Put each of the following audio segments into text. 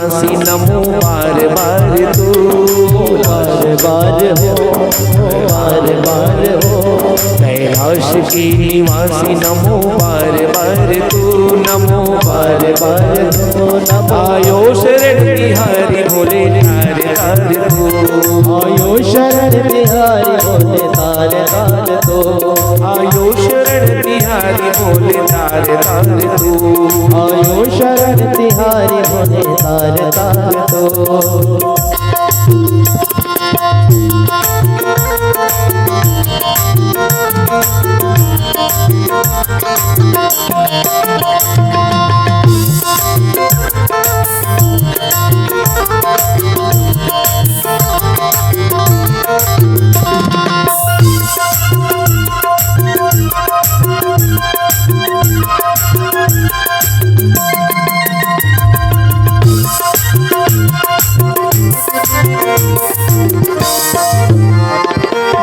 निवासी नमो बार बार तू, बार बार हो, बार बार हो। कैलाश की निवासी नमो बार बार तू, नमो बार बार हो, नमो आयो शरण बिहारी भोले तारे तारे तू, आयो शरण बिहारी भोले तारे तारे तो, आयो शरण बिहारी भोले तारे तारे तू, आयो शरण बिहारी भोले तारे तारे तो।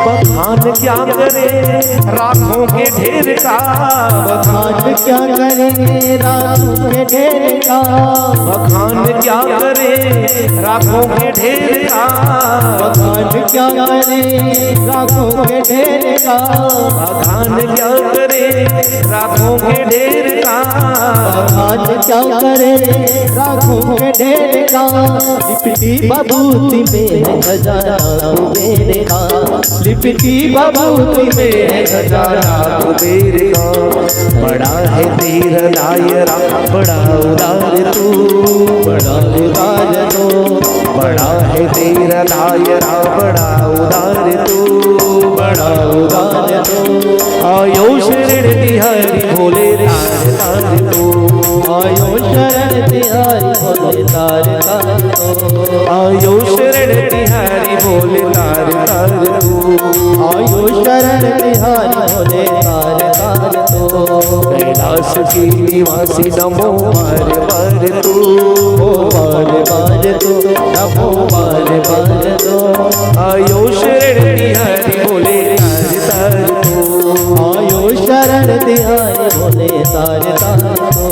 बखान क्या करे राखों के ढेर का, बखान क्या करे राखों के ढेर का, बखान क्या करे राखों के ढेर का, बखान क्या करे राखों के ढेर का, बखान क्या करे राखों के ढेर का, बखान क्या करे राखों के ढेर का। लिपटी बबूती में खजाना कुबेर का, लिपटी बबूती में खजाना कुबेर का। बड़ा है तेरा दायरा बड़ा उदार तू, बड़ा उदार तो, बड़ा है तेरा दायरा बड़ा उदार तू, बड़ा उदार तो। आयो शरण बिहारी भोले तारे तारे तू, आयो शरण बिहारी भोले तारे तारे तो, आयो शरण बिहारी भोले तारे तारे तू, आयो शरण बिहारी भोले तारे तारे तो। कैलाश की निवासी नमो बार बार तू, बार बार तो, नमो बार बार तो। आयो शरण बिहारी भोले तारे तारे तू, आयो शरण बिहारी भोले तारे तारे तो।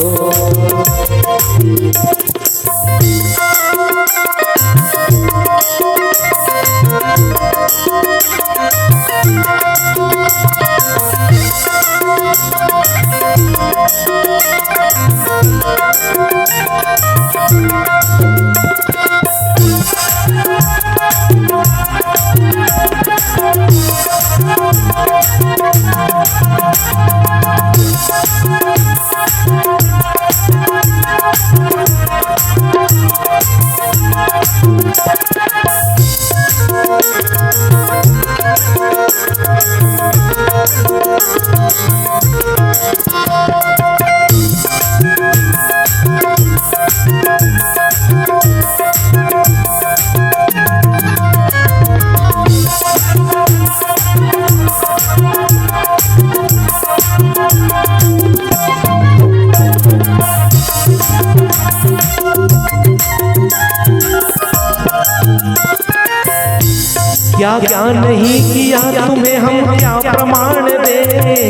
क्या क्या नहीं किया तुम्हें हम क्या प्रमाण दे,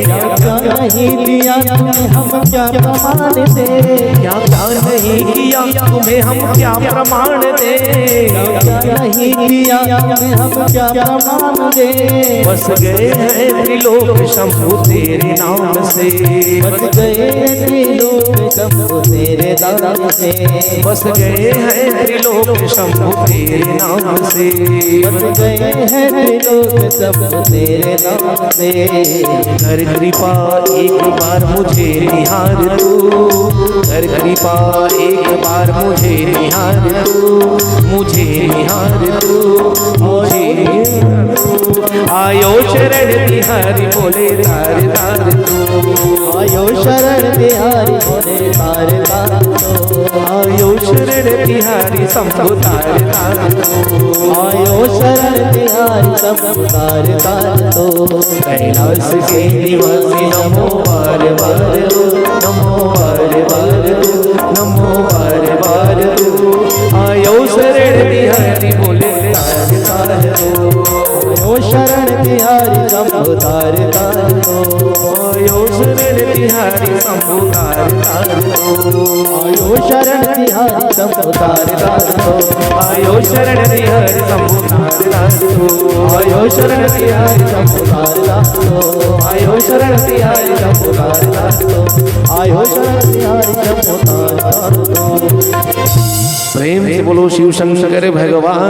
क्या नहीं दिया तुम्हें हम क्या प्रमाण दे, क्या क्या नहीं किया तुम्हें हम क्या प्रमाण दे, क्या नहीं दिया तुम्हें हम क्या प्रमाण दे। बस गए हैं त्रिलोक शंभु तेरे नाम से, बस गए त्रिलोक शंभु तेरे नाम से, बस गए हैं त्रिलोक शंभु तेरे नाम से, बस गए हैं त्रिलोक शंभु तेरे नाम से। कर कृपा एक बार मुझे निहार तू, कर कृपा एक बार मुझे निहार तू, मुझे निहार तू, मुझे आयो शरण बिहारी भोले तारे तारे तू, आयो शरण बिहारी भोले तारे तारे तो, आयो शरण बिहारी शंभु तारे तारे तू, आयो शरण बिहारी शंभु तारे तारे तो। कैलाश के निवासी नमो बार बार तू, नमो बार बार तू, नमो बार बार तू, आयो शरण बिहारी भोले तारे तारे तार दो, आयो शरण तिहारी शंभु तार दो, आयो शरण तिहारी शंभु तार दो, आयो शरण तिहारी शंभु तार दो, आयो शरण तिहारी शंभु तार दो, आयो शरण तिहारी शंभु तार दो, आयो शरण तिहारी शंभु तार दो, आयो शरण तिहारी शंभु तार दो। प्रेम से बोलो शिव शंकर भगवान।